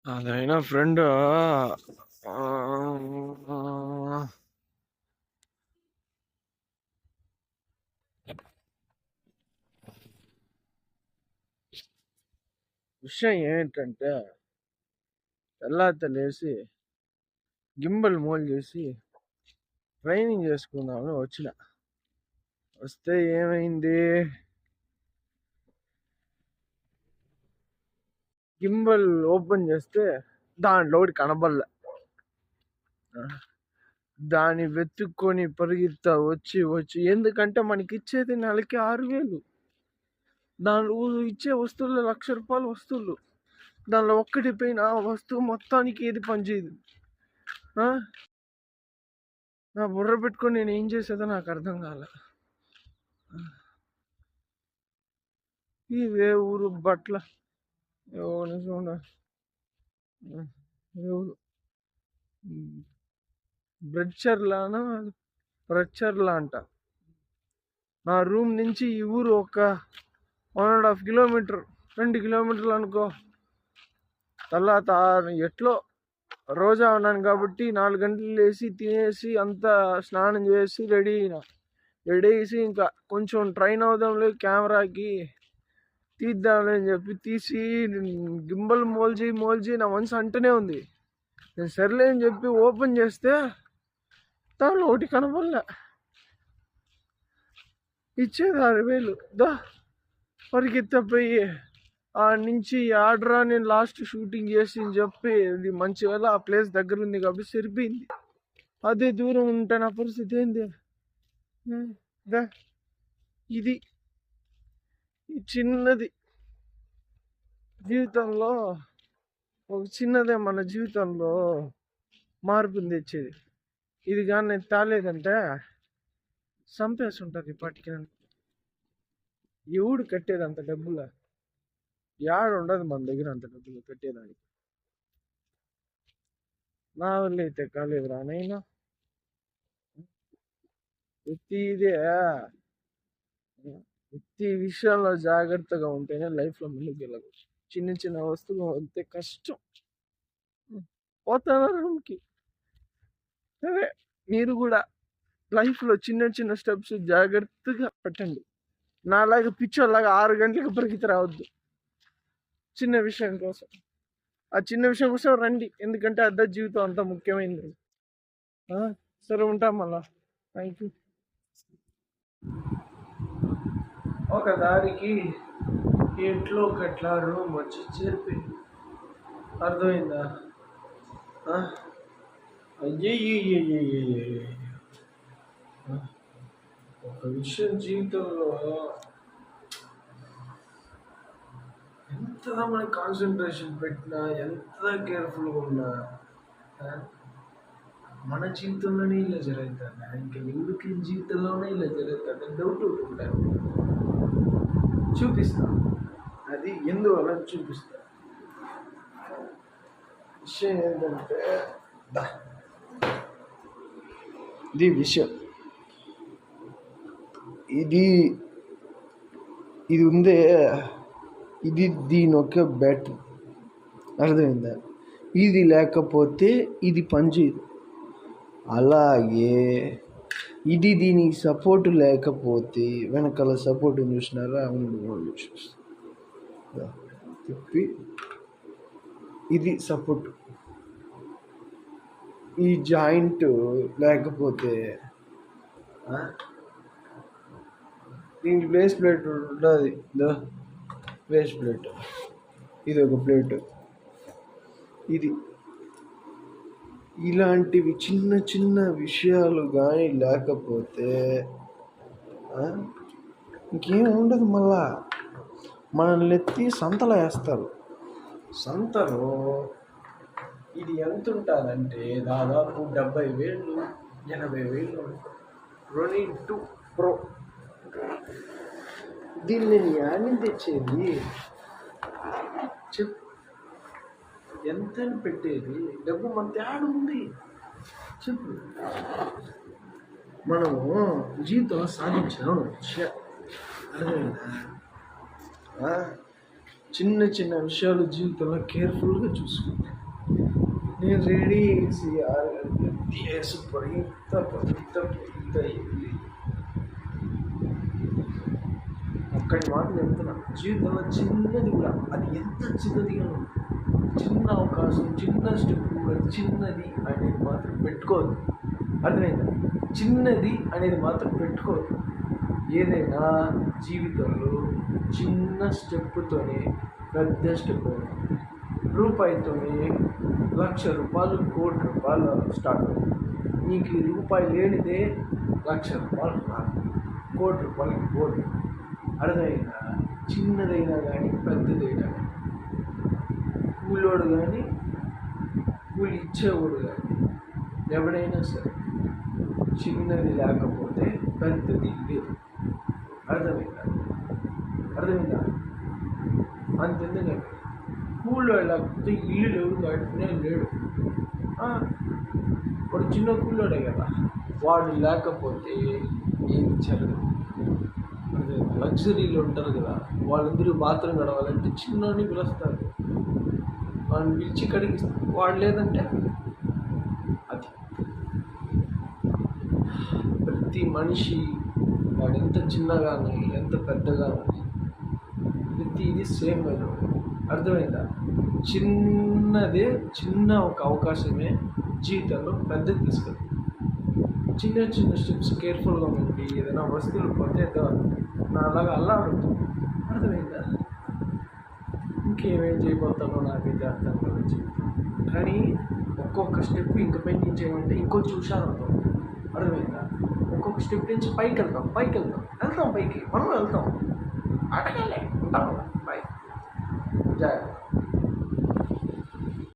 అదైనా ఫ్రెండ్ విషయం ఏంటంటే తెల్లారితే లేసి గింబల్ మోల్ చేసి ట్రైనింగ్ చేసుకుందామని వస్తే ఏమైంది, గింబల్ ఓపెన్ చేస్తే దాంట్లో ఒకటి కనబడలే. దాన్ని వెతుక్కొని పరిగెత్తా వచ్చి ఎందుకంటే మనకి ఇచ్చేది నెలకి 6,000, దానిలో ఇచ్చే వస్తువులు ₹1,00,000 వస్తువులు, దానిలో ఒక్కటి పోయిన ఆ వస్తువు మొత్తానికి ఏది పనిచేయదు. నా బుర్ర పెట్టుకొని నేను ఏం చేసేదో నాకు అర్థం కాలే. ఇవే ఊరు బట్ల ఎవరు బ్రెడ్చర్లా అంట. నా రూమ్ నుంచి ఈ ఊరు ఒక 1.5 కిలోమీటర్ 2 కిలోమీటర్లు అనుకో. తర్వాత ఎట్లో రోజా ఉన్నాను కాబట్టి 4 గంటలు లేచి తినేసి అంతా స్నానం చేసి రెడీ అయ్యేసి ఇంకా కొంచెం ట్రైన్ అవుదాంలే కెమెరాకి తీద్దాంలే అని చెప్పి తీసి గింబల్ మోల్జీ నా మనసు అంటూనే ఉంది. నేను సర్లే అని చెప్పి ఓపెన్ చేస్తే దానిలో ఒకటి కనబడలే. ఇచ్చేది 6,000. పరిగెత్తపోయి ఆ నుంచి ఆర్డరా నేను లాస్ట్ షూటింగ్ చేసి అని చెప్పి ఇది మంచి వేళ ఆ ప్లేస్ దగ్గర ఉంది కాబట్టి సరిపోయింది. అదే దూరం ఉంటే నా పరిస్థితి ఏంది? ఇది చిన్నది జీవితంలో, ఒక చిన్నదే మన జీవితంలో మార్పుని తెచ్చేది. ఇది కానీ నేను తాలేదంటే సంపేసి ఉంటుంది ఇప్పటికి. ఎవడు కట్టేది అంత డబ్బులా? యాడ ఉండదు మన దగ్గర అంత డబ్బులు కట్టేదానికి. నా వల్ల అయితే కాలేదు రానైనా. ప్రతి విషయంలో జాగ్రత్తగా ఉంటేనే లైఫ్లో ముందుకు వెళ్ళవచ్చు. చిన్న వస్తువులు అంతే కష్టం. పోతాను రూమ్కి. సరే, మీరు కూడా లైఫ్లో చిన్న స్టెప్స్ జాగ్రత్తగా పెట్టండి. నాలాగా పిచ్చోళ్ళలాగా 6 గంటలకు పరిగెత్తి రావద్దు చిన్న విషయం కోసం. ఆ చిన్న విషయం కోసం రండి, ఎందుకంటే అదే జీవితం అంత ముఖ్యమైనది. సరే, ఉంటాం మళ్ళా. Thank you. ఒక దారికి ఎట్లో కట్లా రూమ్ వచ్చి చేరిపోయింది. అర్థమైందా? అయ్యయ్యయ్యయ్యయ్య, ఒక విషయం జీవితంలో ఎంత మనం కాన్సన్ట్రేషన్ పెట్టినా, ఎంత కేర్ఫుల్గా ఉన్నా మన జీవితంలోనే ఇలా జరుగుతుంది. ఇంకా ఎందుకు జీవితంలోనే ఇలా జరుగుతుంది డౌట్ ఉంటాయి. చూపిస్తా, అది ఎందువల్ల చూపిస్తా. విషయం ఏంటంటే ఇది విషయం, ఇది ఉందే, ఇది దీని ఒక బ్యాటరీ. అర్థమైందా? ఇది లేకపోతే ఇది పనిచేయదు. అలాగే ఇది దీనికి సపోర్ట్ లేకపోతే వెనకాల సపోర్ట్ చూసినారా? తిప్పి ఇది సపోర్ట్. ఈ జాయింట్ లేకపోతే దీనికి బేస్ ప్లేట్ ఉంటుంది, బేస్ ప్లేట్. ఇది ఒక ప్లేట్. ఇది ఇలాంటివి చిన్న విషయాలు కానీ లేకపోతే ఇంకేం ఉండదు. మళ్ళా మనల్ని ఎత్తి సంతలో వేస్తారు. సంతలో ఇది ఎంత ఉంటుందంటే దాదాపు 70,000 80,000 Ronin 2 Pro. దీన్ని యాని తెచ్చేది చెప్పు, ఎంత పెట్టేది డబ్బు మన తేడా ఉంది చెప్పు. మనము జీవితంలో సాధించిన విషయం అర్థమైందా? చిన్న చిన్న విషయాలు జీవితంలో కేర్ఫుల్గా చూసుకుంటాను. నేను రెడీ వేసి 6 గంటలకి వేసి పొరిగిత వెళ్ళి ఒక్కటి మాట చెప్తున్నాను, జీవితంలో చిన్నది కూడా, అది ఎంత చిన్నదిగా చిన్న అవకాశం, చిన్న స్టెప్ కూడా చిన్నది అనేది మాత్రం పెట్టుకోవద్దు. అర్థమైందా? చిన్నది అనేది మాత్రం పెట్టుకోవద్దు. ఏదైనా జీవితంలో చిన్న స్టెప్పుతోనే పెద్ద స్టెప్ అవుతుంది. రూపాయితోనే ₹1,00,000, ₹1,00,00,000 స్టార్ట్ అవుతుంది. నీకు రూపాయి లేనిదే ₹1,00,000 రాదు, ₹1,00,00,000 పోదు. అర్థమైందా? చిన్నదైనా కానీ పెద్దదైనా కానీ, కూలోడు కానీ కూలి ఇచ్చేవాడు కానీ ఎవడైనా సరే చిన్నది లేకపోతే పెద్దది లేదు. అర్థమైందా? అంతెందుకండి, కూలోడు లేకపోతే ఇల్లు ఎవరు కట్టుకునే లేడు. వాడు చిన్న కూలోడే కదా, వాడు లేకపోతే ఏమి జరగదు. అదే లగ్జరీలు ఉంటారు కదా, వాళ్ళందరూ బాత్రూమ్ గడవాలంటే చిన్నోడిని పిలుస్తారు, వాడిని పిలిచి కడిగిస్తారు. వాడు లేదంటే అది ప్రతి మనిషి వాడు ఎంత చిన్నగాని ఎంత పెద్దగా ప్రతిది సేమ్ కదా. అర్థమైందా? చిన్న ఒక అవకాశమే జీవితంలో పెద్దది తీసుకెళ్తుంది. చిన్న చిన్న స్టెప్స్ కేర్ఫుల్గా ఉండి ఏదైనా వస్తువులు పోతే నా అలాగా అల్లాడుతుంది. అర్థమైందా? ఇంకేమేం చేయబోతానో నాకైతే అర్థం కావచ్చు. కానీ ఒక్కొక్క స్టెప్ ఇంక పైకి చేయమంటే ఇంకొంచెం హుషారవుతాం. అర్థమైందా? ఒక్కొక్క స్టెప్ నుంచి పైకి వెళ్తాం పైకి మనం వెళ్తాం, అడగలే ఉంటాం. పై జాగ్రత్త.